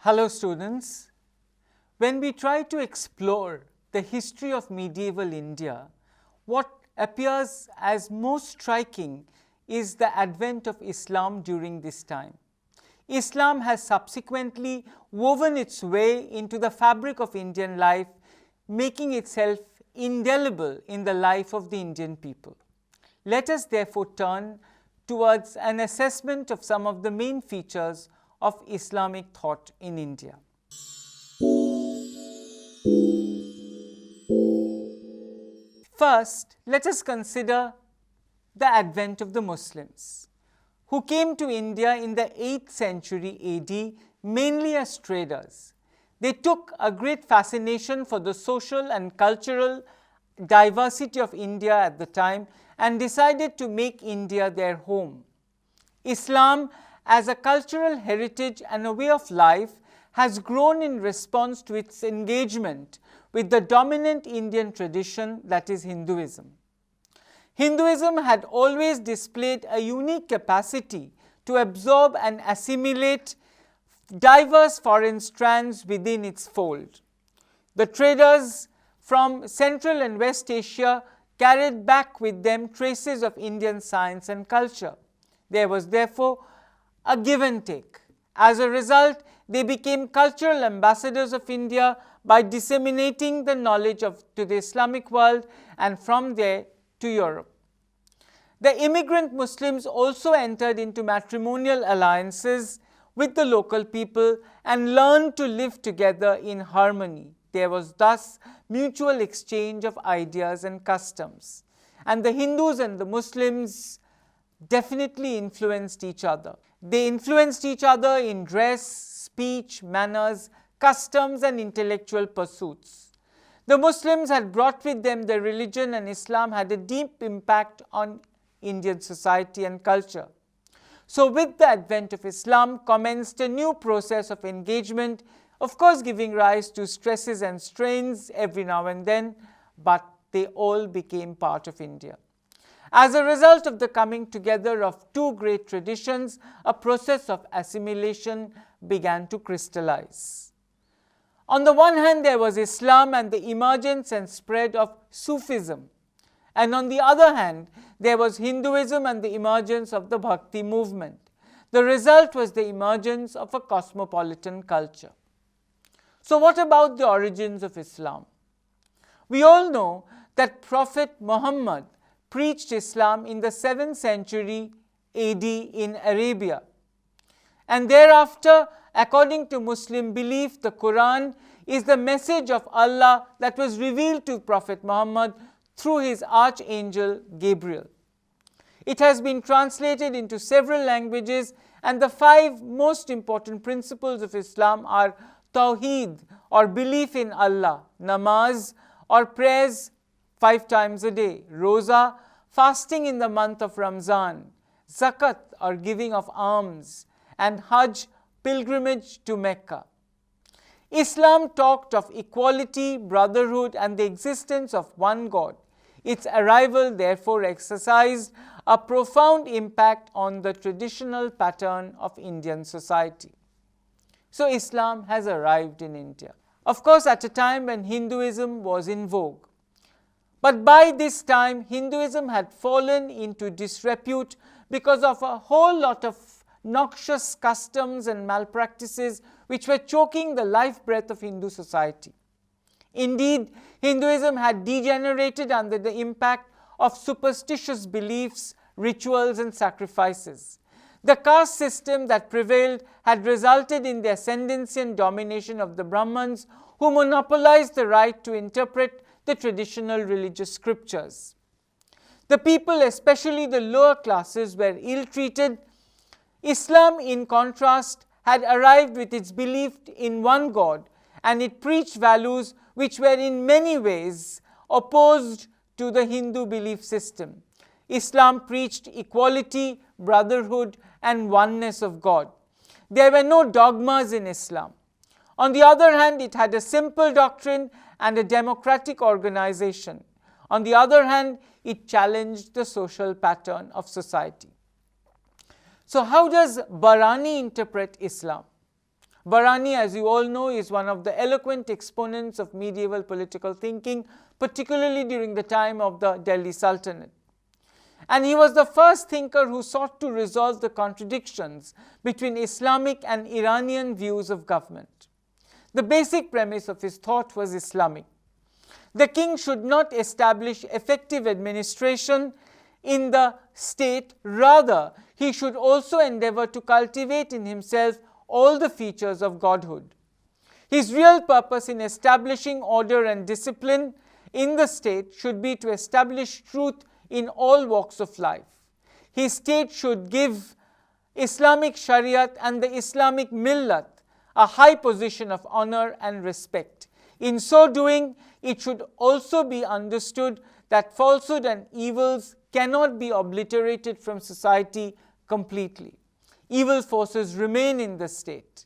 Hello students. When we try to explore the history of medieval India, what appears as most striking is the advent of Islam during this time. Islam has subsequently woven its way into the fabric of Indian life, making itself indelible in the life of the Indian people. Let us therefore turn towards an assessment of some of the main features of Islamic thought in India. First, let us consider the advent of the Muslims, who came to India in the 8th century AD mainly as traders. They took a great fascination for the social and cultural diversity of India at the time and decided to make India their home. Islam, as a cultural heritage and a way of life, has grown in response to its engagement with the dominant Indian tradition, that is Hinduism. Hinduism had always displayed a unique capacity to absorb and assimilate diverse foreign strands within its fold. The traders from Central and West Asia carried back with them traces of Indian science and culture. There was therefore a give and take. As a result, they became cultural ambassadors of India by disseminating the knowledge to the Islamic world and from there to Europe. The immigrant Muslims also entered into matrimonial alliances with the local people and learned to live together in harmony. There was thus mutual exchange of ideas and customs. And the Hindus and the Muslims definitely influenced each other. They influenced each other in dress, speech, manners, customs, and intellectual pursuits. The Muslims had brought with them their religion, and Islam had a deep impact on Indian society and culture. So, with the advent of Islam commenced a new process of engagement, of course giving rise to stresses and strains every now and then, but they all became part of India. As a result of the coming together of two great traditions, a process of assimilation began to crystallize. On the one hand, there was Islam and the emergence and spread of Sufism, and on the other hand, there was Hinduism and the emergence of the Bhakti movement. The result was the emergence of a cosmopolitan culture. So, what about the origins of Islam? We all know that Prophet Muhammad preached Islam in the 7th century AD in Arabia. And thereafter, according to Muslim belief, the Quran is the message of Allah that was revealed to Prophet Muhammad through his archangel Gabriel. It has been translated into several languages, and the 5 most important principles of Islam are Tawheed, or belief in Allah, Namaz, or prayers 5 times a day, Roza, fasting in the month of Ramzan, Zakat, or giving of alms, and Hajj, pilgrimage to Mecca. Islam talked of equality, brotherhood, and the existence of one God. Its arrival therefore exercised a profound impact on the traditional pattern of Indian society. So Islam has arrived in India, of course at a time when Hinduism was in vogue. But by this time, Hinduism had fallen into disrepute because of a whole lot of noxious customs and malpractices which were choking the life breath of Hindu society. Indeed, Hinduism had degenerated under the impact of superstitious beliefs, rituals, and sacrifices. The caste system that prevailed had resulted in the ascendancy and domination of the Brahmins, who monopolized the right to interpret the traditional religious scriptures. The people, especially the lower classes, were ill-treated. Islam, in contrast, had arrived with its belief in one God, and it preached values which were in many ways opposed to the Hindu belief system. Islam preached equality, brotherhood, and oneness of God. There were no dogmas in Islam. On the other hand, it had a simple doctrine and a democratic organization. On the other hand, it challenged the social pattern of society. So how does Barani interpret Islam? Barani, as you all know, is one of the eloquent exponents of medieval political thinking, particularly during the time of the Delhi Sultanate. And he was the first thinker who sought to resolve the contradictions between Islamic and Iranian views of government. The basic premise of his thought was Islamic. The king should not establish effective administration in the state, rather, he should also endeavor to cultivate in himself all the features of godhood. His real purpose in establishing order and discipline in the state should be to establish truth in all walks of life. His state should give Islamic Shariat and the Islamic Millat a high position of honor and respect. In so doing, it should also be understood that falsehood and evils cannot be obliterated from society completely. Evil forces remain in the state.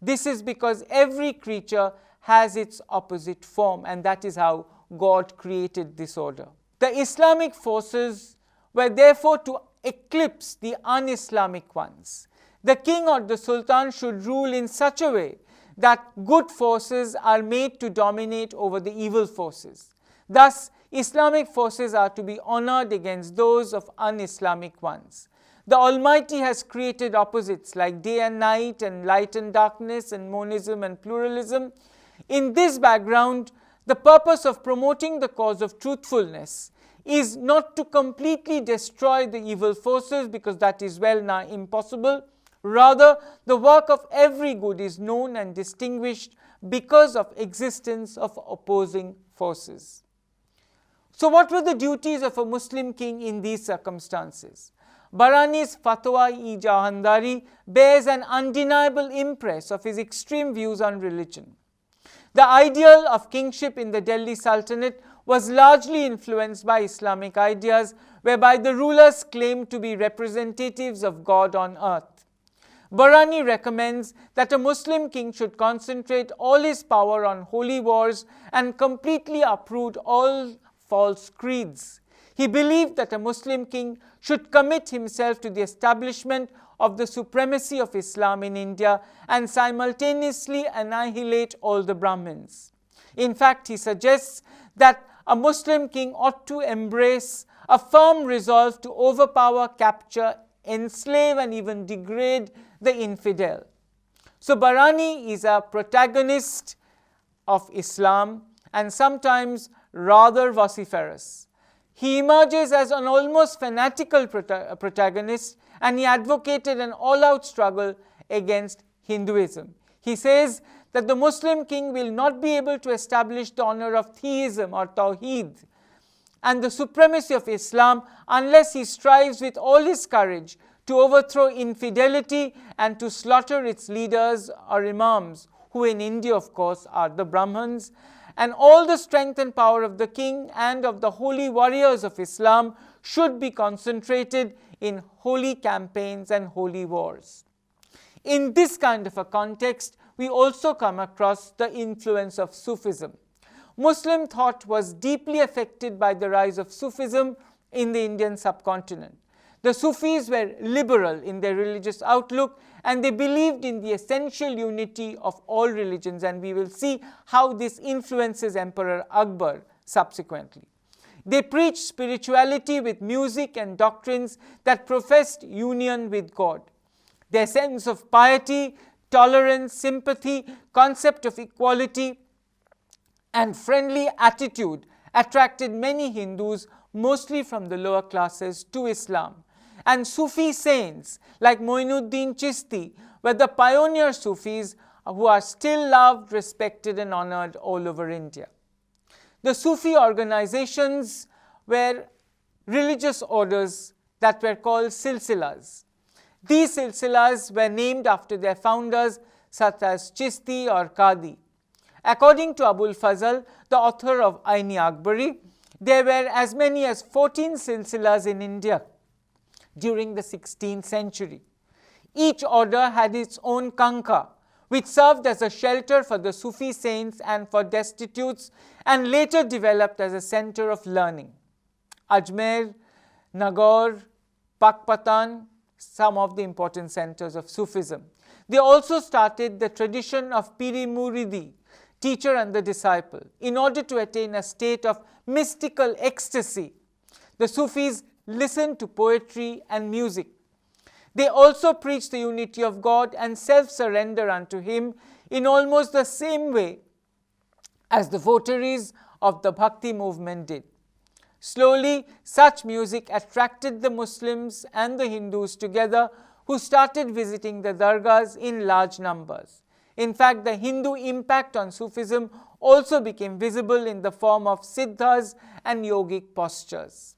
This is because every creature has its opposite form, and that is how God created this order. The Islamic forces were therefore to eclipse the un-Islamic ones. The king or the sultan should rule in such a way that good forces are made to dominate over the evil forces. Thus, Islamic forces are to be honored against those of un-Islamic ones. The Almighty has created opposites like day and night and light and darkness and monism and pluralism. In this background, the purpose of promoting the cause of truthfulness is not to completely destroy the evil forces, because that is well nigh impossible. Rather, the work of every good is known and distinguished because of existence of opposing forces. So what were the duties of a Muslim king in these circumstances? Barani's Fatwa-e-Jahandari bears an undeniable impress of his extreme views on religion. The ideal of kingship in the Delhi Sultanate was largely influenced by Islamic ideas, whereby the rulers claimed to be representatives of God on earth. Barani recommends that a Muslim king should concentrate all his power on holy wars and completely uproot all false creeds. He believed that a Muslim king should commit himself to the establishment of the supremacy of Islam in India and simultaneously annihilate all the Brahmins. In fact, he suggests that a Muslim king ought to embrace a firm resolve to overpower, capture, enslave, and even degrade the infidel. So Barani is a protagonist of Islam and sometimes rather vociferous. He emerges as an almost fanatical protagonist, and he advocated an all-out struggle against Hinduism. He says that the Muslim king will not be able to establish the honor of theism or Tawheed and the supremacy of Islam unless he strives with all his courage to overthrow infidelity and to slaughter its leaders or imams, who in India, of course, are the Brahmins. And all the strength and power of the king and of the holy warriors of Islam should be concentrated in holy campaigns and holy wars. In this kind of a context, we also come across the influence of Sufism. Muslim thought was deeply affected by the rise of Sufism in the Indian subcontinent. The Sufis were liberal in their religious outlook, and they believed in the essential unity of all religions, and we will see how this influences Emperor Akbar subsequently. They preached spirituality with music and doctrines that professed union with God. Their sense of piety, tolerance, sympathy, concept of equality, and friendly attitude attracted many Hindus, mostly from the lower classes, to Islam. And Sufi saints like Moinuddin Chishti were the pioneer Sufis who are still loved, respected, and honored all over India. The Sufi organizations were religious orders that were called silsilas. These silsilas were named after their founders, such as Chishti or Qadi. According to Abul Fazl, the author of Ain-i-Akbari, there were as many as 14 silsilas in India during the 16th century. Each order had its own kanka, which served as a shelter for the Sufi saints and for destitutes, and later developed as a center of learning. Ajmer, Nagaur, Pakpatan, some of the important centers of Sufism. They also started the tradition of Piri Muridi, teacher and the disciple, in order to attain a state of mystical ecstasy. The Sufis listened to poetry and music. They also preached the unity of God and self-surrender unto Him in almost the same way as the votaries of the Bhakti movement did. Slowly, such music attracted the Muslims and the Hindus together, who started visiting the dargahs in large numbers. In fact, the Hindu impact on Sufism also became visible in the form of siddhas and yogic postures.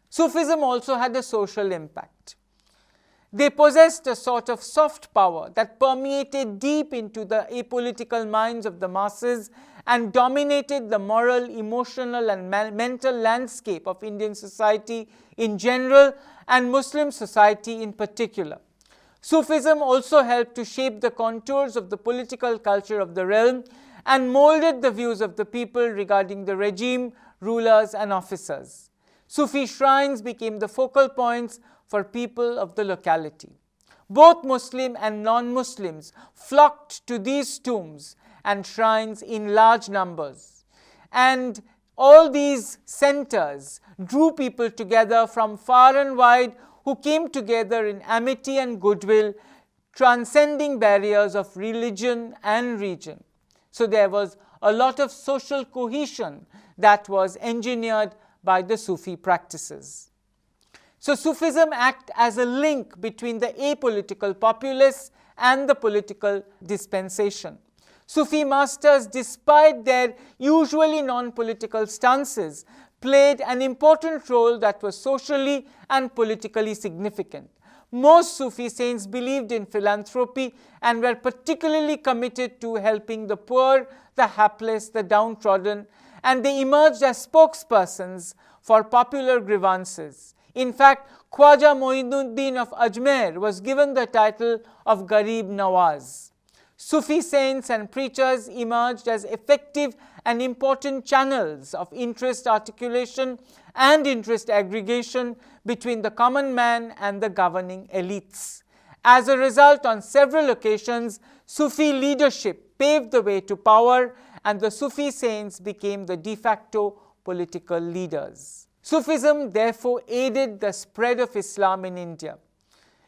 Sufism also had a social impact. They possessed a sort of soft power that permeated deep into the apolitical minds of the masses and dominated the moral, emotional and mental landscape of Indian society in general and Muslim society in particular. Sufism also helped to shape the contours of the political culture of the realm and molded the views of the people regarding the regime, rulers and officers. Sufi shrines became the focal points for people of the locality. Both Muslim and non-Muslims flocked to these tombs and shrines in large numbers. And all these centers drew people together from far and wide who came together in amity and goodwill, transcending barriers of religion and region. So there was a lot of social cohesion that was engineered by the Sufi practices. So Sufism acted as a link between the apolitical populace and the political dispensation. Sufi masters, despite their usually non-political stances, played an important role that was socially and politically significant. Most Sufi saints believed in philanthropy and were particularly committed to helping the poor, the hapless, the downtrodden, and they emerged as spokespersons for popular grievances. In fact, Khwaja Moinuddin of Ajmer was given the title of Garib Nawaz. Sufi saints and preachers emerged as effective and important channels of interest articulation and interest aggregation between the common man and the governing elites. As a result, on several occasions, Sufi leadership paved the way to power, and the Sufi saints became the de facto political leaders. Sufism therefore aided the spread of Islam in India.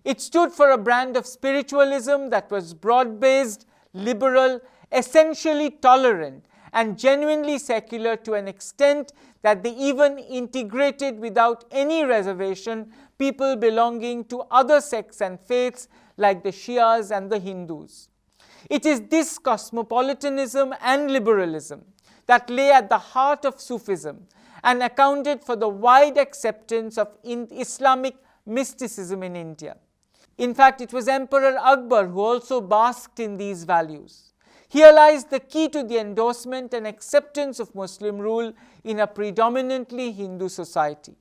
It stood for a brand of spiritualism that was broad-based, liberal, essentially tolerant, and genuinely secular to an extent that they even integrated without any reservation people belonging to other sects and faiths like the Shias and the Hindus. It is this cosmopolitanism and liberalism that lay at the heart of Sufism and accounted for the wide acceptance of Islamic mysticism in India. In fact, it was Emperor Akbar who also basked in these values. Here lies the key to the endorsement and acceptance of Muslim rule in a predominantly Hindu society.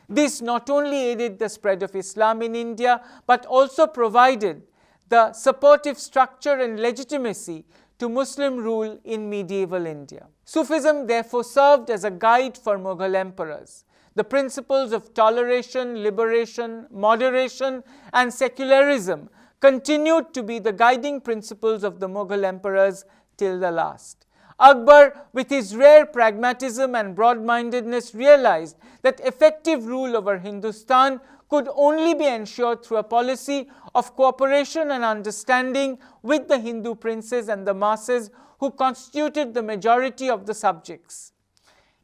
This not only aided the spread of Islam in India, but also provided the supportive structure and legitimacy to Muslim rule in medieval India. Sufism therefore served as a guide for Mughal emperors. The principles of toleration, liberation, moderation, and secularism continued to be the guiding principles of the Mughal emperors till the last. Akbar, with his rare pragmatism and broad-mindedness, realized that effective rule over Hindustan could only be ensured through a policy of cooperation and understanding with the Hindu princes and the masses who constituted the majority of the subjects.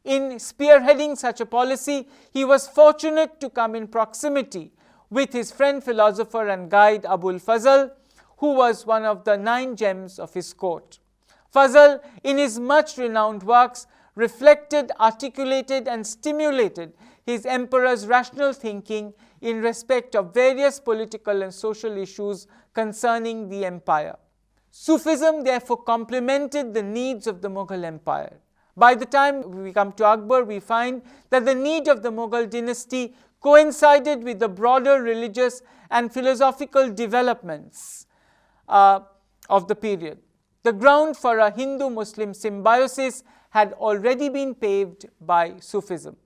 In spearheading such a policy, he was fortunate to come in proximity with his friend, philosopher and guide Abul Fazl, who was one of the 9 gems of his court. Fazl, in his much renowned works, reflected, articulated and stimulated his emperor's rational thinking in respect of various political and social issues concerning the empire. Sufism therefore complemented the needs of the Mughal Empire. By the time we come to Akbar, we find that the need of the Mughal dynasty coincided with the broader religious and philosophical developments of the period. The ground for a Hindu-Muslim symbiosis had already been paved by Sufism.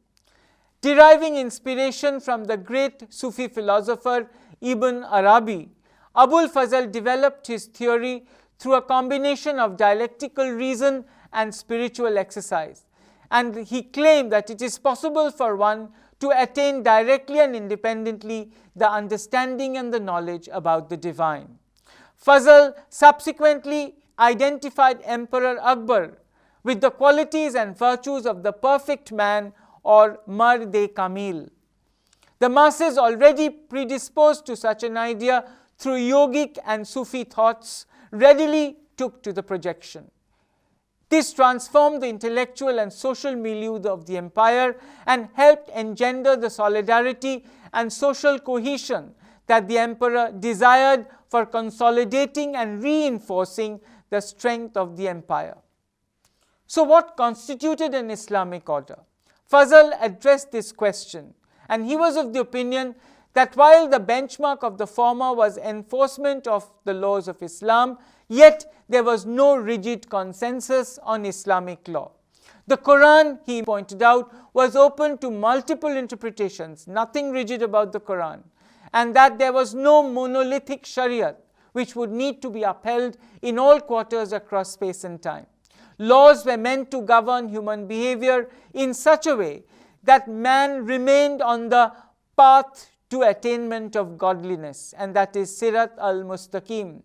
Deriving inspiration from the great Sufi philosopher Ibn Arabi, Abul Fazl developed his theory through a combination of dialectical reason and spiritual exercise, and he claimed that it is possible for one to attain directly and independently the understanding and the knowledge about the divine. Fazl subsequently identified Emperor Akbar with the qualities and virtues of the perfect man or Mard-e-Kamil. The masses, already predisposed to such an idea through yogic and Sufi thoughts, readily took to the projection. This transformed the intellectual and social milieu of the empire and helped engender the solidarity and social cohesion that the emperor desired for consolidating and reinforcing the strength of the empire. So, what constituted an Islamic order? Fazl addressed this question, and he was of the opinion that while the benchmark of the former was enforcement of the laws of Islam, yet there was no rigid consensus on Islamic law. The Quran, he pointed out, was open to multiple interpretations, nothing rigid about the Quran, and that there was no monolithic Shariat which would need to be upheld in all quarters across space and time. Laws were meant to govern human behavior in such a way that man remained on the path to attainment of godliness, and that is Sirat al-Mustaqim.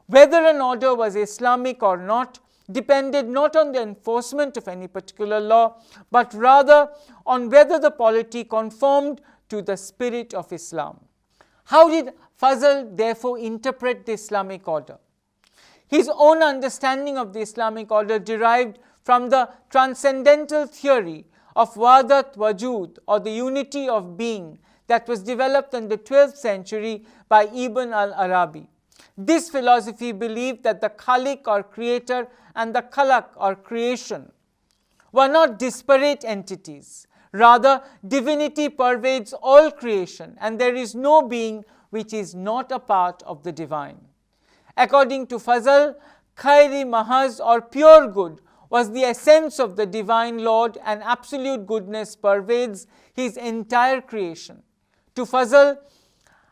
Whether an order was Islamic or not depended not on the enforcement of any particular law, but rather on whether the polity conformed to the spirit of Islam. How did Fazl therefore interpret the Islamic order? His own understanding of the Islamic order derived from the transcendental theory of Wahdat Wajud, or the unity of being, that was developed in the 12th century by Ibn al-Arabi. This philosophy believed that the Khaliq or creator and the Khalaq or creation were not disparate entities. Rather, divinity pervades all creation, and there is no being which is not a part of the divine. According to Fazl, Khairi Mahaz, or pure good, was the essence of the divine Lord, and absolute goodness pervades his entire creation. To Fazl,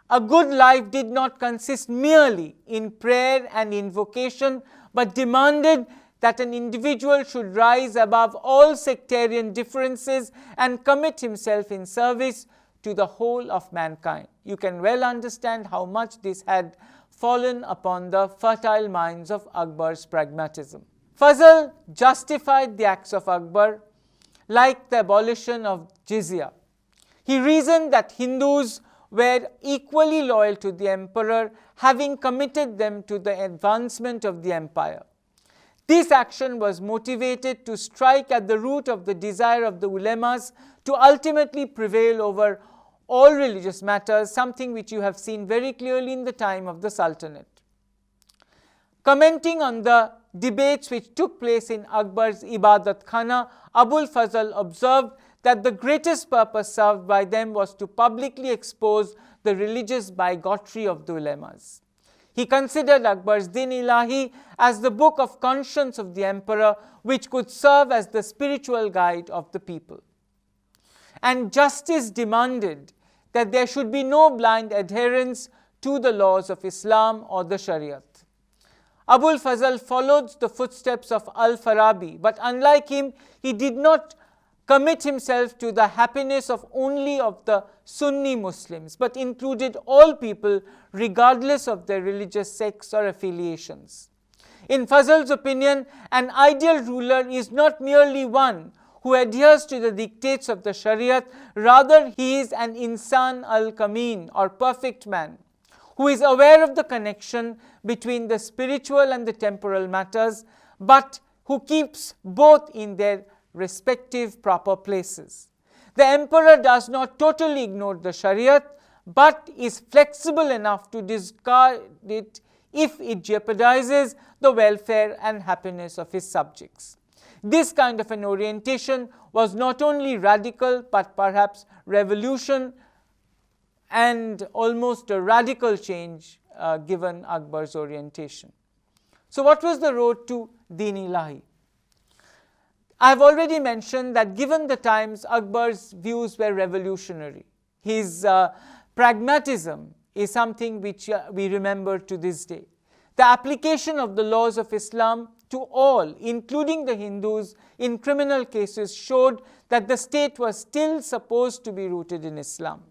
a good life did not consist merely in prayer and invocation, but demanded that an individual should rise above all sectarian differences and commit himself in service to the whole of mankind. You can well understand how much this had fallen upon the fertile minds of Akbar's pragmatism. Fazl justified the acts of Akbar like the abolition of jizya. He reasoned that Hindus were equally loyal to the emperor, having committed them to the advancement of the empire. This action was motivated to strike at the root of the desire of the ulemas to ultimately prevail over all religious matters, something which you have seen very clearly in the time of the Sultanate. Commenting on the debates which took place in Akbar's Ibadat Khana, Abul Fazl observed that the greatest purpose served by them was to publicly expose the religious bigotry of the ulemas. He considered Akbar's Din-Ilahi as the book of conscience of the emperor, which could serve as the spiritual guide of the people. And justice demanded that there should be no blind adherence to the laws of Islam or the Shariat. Abul Fazl followed the footsteps of Al-Farabi, but unlike him, he did not commit himself to the happiness of only of the Sunni Muslims, but included all people regardless of their religious sects or affiliations. In Fazl's opinion, an ideal ruler is not merely one who adheres to the dictates of the Shariat, rather he is an insan al-kameen, or perfect man, who is aware of the connection between the spiritual and the temporal matters, but who keeps both in their respective proper places. The emperor does not totally ignore the Shariat, but is flexible enough to discard it if it jeopardizes the welfare and happiness of his subjects. This kind of an orientation was not only radical, but perhaps revolution and almost a radical change given Akbar's orientation. So what was the road to Din-Ilahi? I have already mentioned that given the times, Akbar's views were revolutionary. His pragmatism is something which we remember to this day. The application of the laws of Islam to all, including the Hindus, in criminal cases showed that the state was still supposed to be rooted in Islam.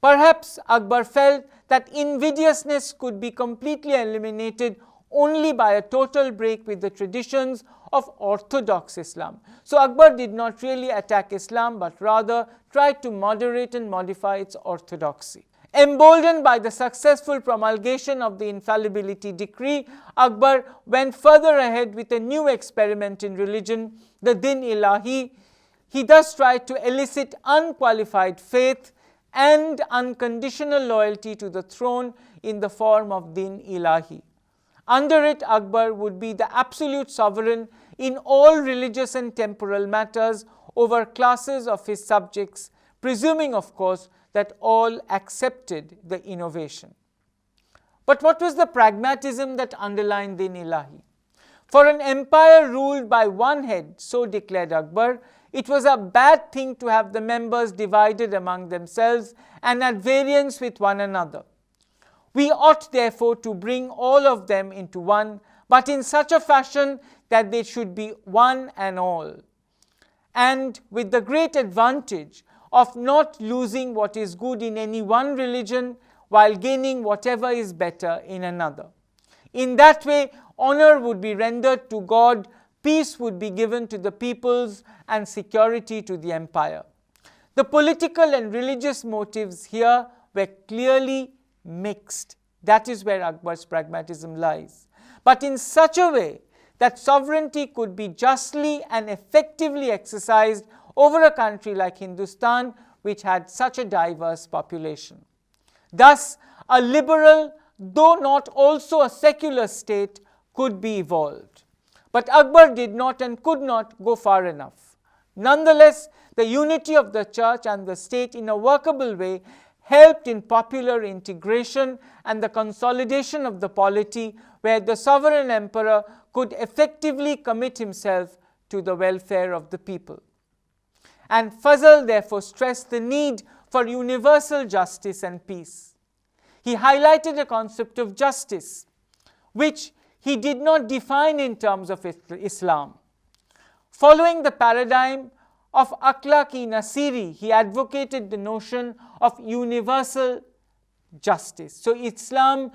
Perhaps Akbar felt that invidiousness could be completely eliminated only by a total break with the traditions of orthodox Islam. So Akbar did not really attack Islam, but rather tried to moderate and modify its orthodoxy. Emboldened by the successful promulgation of the infallibility decree, Akbar went further ahead with a new experiment in religion, the Din-Ilahi. He thus tried to elicit unqualified faith and unconditional loyalty to the throne in the form of Din-Ilahi. Under it, Akbar would be the absolute sovereign in all religious and temporal matters over classes of his subjects, presuming, of course, that all accepted the innovation. But what was the pragmatism that underlined Din-Ilahi? For an empire ruled by one head, so declared Akbar, it was a bad thing to have the members divided among themselves and at variance with one another. We ought therefore to bring all of them into one, but in such a fashion that they should be one and all, and with the great advantage of not losing what is good in any one religion while gaining whatever is better in another. In that way, honor would be rendered to God, peace would be given to the peoples, and security to the empire. The political and religious motives here were clearly mixed. That is where Akbar's pragmatism lies. But in such a way that sovereignty could be justly and effectively exercised over a country like Hindustan, which had such a diverse population. Thus, a liberal, though not also a secular state, could be evolved. But Akbar did not and could not go far enough. Nonetheless, the unity of the church and the state in a workable way helped in popular integration and the consolidation of the polity, where the sovereign emperor could effectively commit himself to the welfare of the people. And Fazl therefore stressed the need for universal justice and peace. He highlighted a concept of justice, which he did not define in terms of Islam. Following the paradigm of Akhlaq-i-Nasiri, he advocated the notion of universal justice. So Islam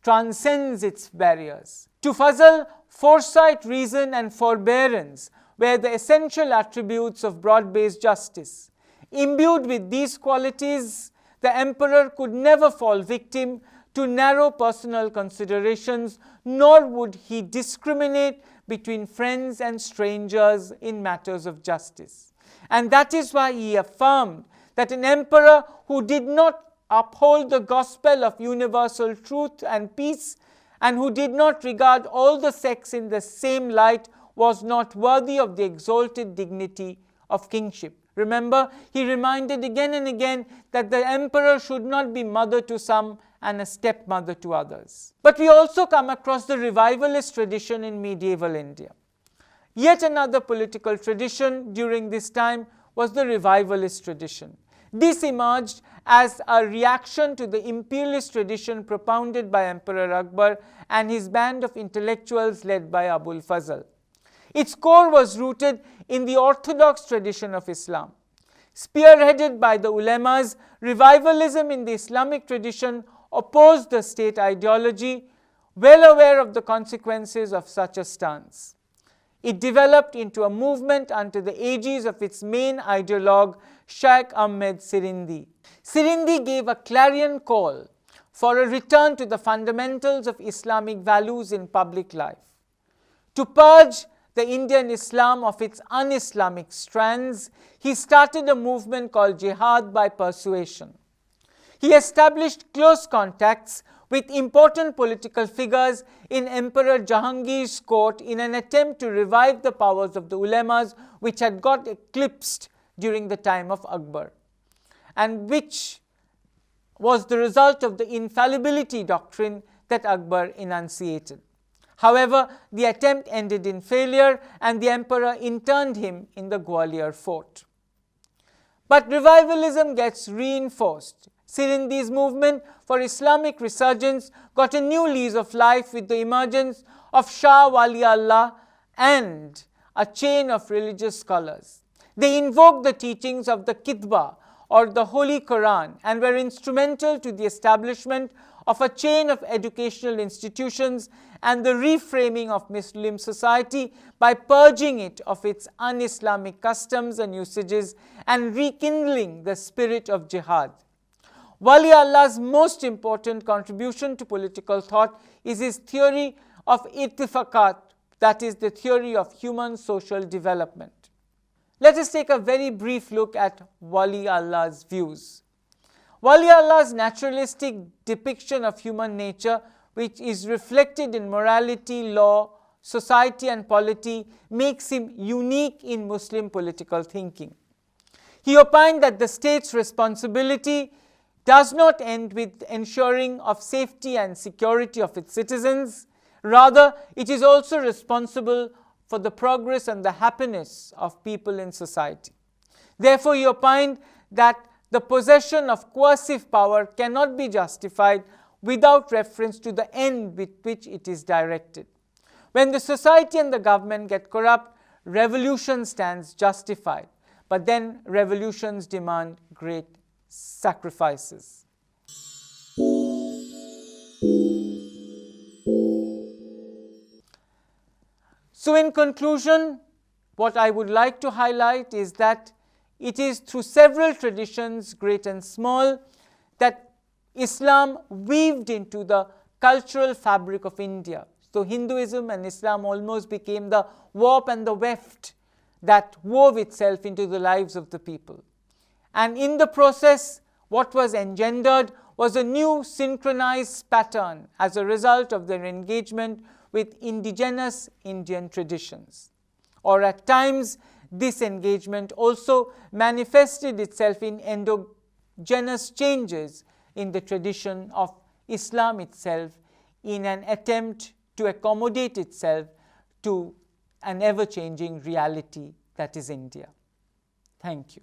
transcends its barriers. To Fazl, foresight, reason, and forbearance were the essential attributes of broad-based justice. Imbued with these qualities, the emperor could never fall victim to narrow personal considerations, nor would he discriminate between friends and strangers in matters of justice. And that is why he affirmed that an emperor who did not uphold the gospel of universal truth and peace, and who did not regard all the sects in the same light, was not worthy of the exalted dignity of kingship. Remember, he reminded again and again that the emperor should not be mother to some and a stepmother to others. But we also come across the revivalist tradition in medieval India. Yet another political tradition during this time was the revivalist tradition. This emerged as a reaction to the imperialist tradition propounded by Emperor Akbar and his band of intellectuals led by Abul Fazl. Its core was rooted in the orthodox tradition of Islam. Spearheaded by the ulemas, revivalism in the Islamic tradition opposed the state ideology, well aware of the consequences of such a stance. It developed into a movement under the aegis of its main ideologue, Shaikh Ahmed Sirindi. Sirindi gave a clarion call for a return to the fundamentals of Islamic values in public life. To purge the Indian Islam of its un-Islamic strands, he started a movement called Jihad by Persuasion. He established close contacts with important political figures in Emperor Jahangir's court in an attempt to revive the powers of the ulemas, which had got eclipsed during the time of Akbar, and which was the result of the infallibility doctrine that Akbar enunciated. However, the attempt ended in failure and the emperor interned him in the Gwalior fort. But revivalism gets reinforced Sirindi's movement for Islamic resurgence got a new lease of life with the emergence of Shah Wali Allah and a chain of religious scholars. They invoked the teachings of the Kitba or the Holy Quran and were instrumental to the establishment of a chain of educational institutions and the reframing of Muslim society by purging it of its un-Islamic customs and usages and rekindling the spirit of jihad. Wali Allah's most important contribution to political thought is his theory of irtifakat, that is, the theory of human social development. Let us take a very brief look at Wali Allah's views. Wali Allah's naturalistic depiction of human nature, which is reflected in morality, law, society and polity, makes him unique in Muslim political thinking. He opined that the state's responsibility does not end with ensuring of safety and security of its citizens. Rather, it is also responsible for the progress and the happiness of people in society. Therefore, he opined that the possession of coercive power cannot be justified without reference to the end with which it is directed. When the society and the government get corrupt, revolution stands justified, but then revolutions demand great sacrifices. So in conclusion, what I would like to highlight is that it is through several traditions, great and small, that Islam weaved into the cultural fabric of India. So Hinduism and Islam almost became the warp and the weft that wove itself into the lives of the people. And in the process, what was engendered was a new synchronized pattern as a result of their engagement with indigenous Indian traditions. Or at times, this engagement also manifested itself in endogenous changes in the tradition of Islam itself in an attempt to accommodate itself to an ever-changing reality that is India. Thank you.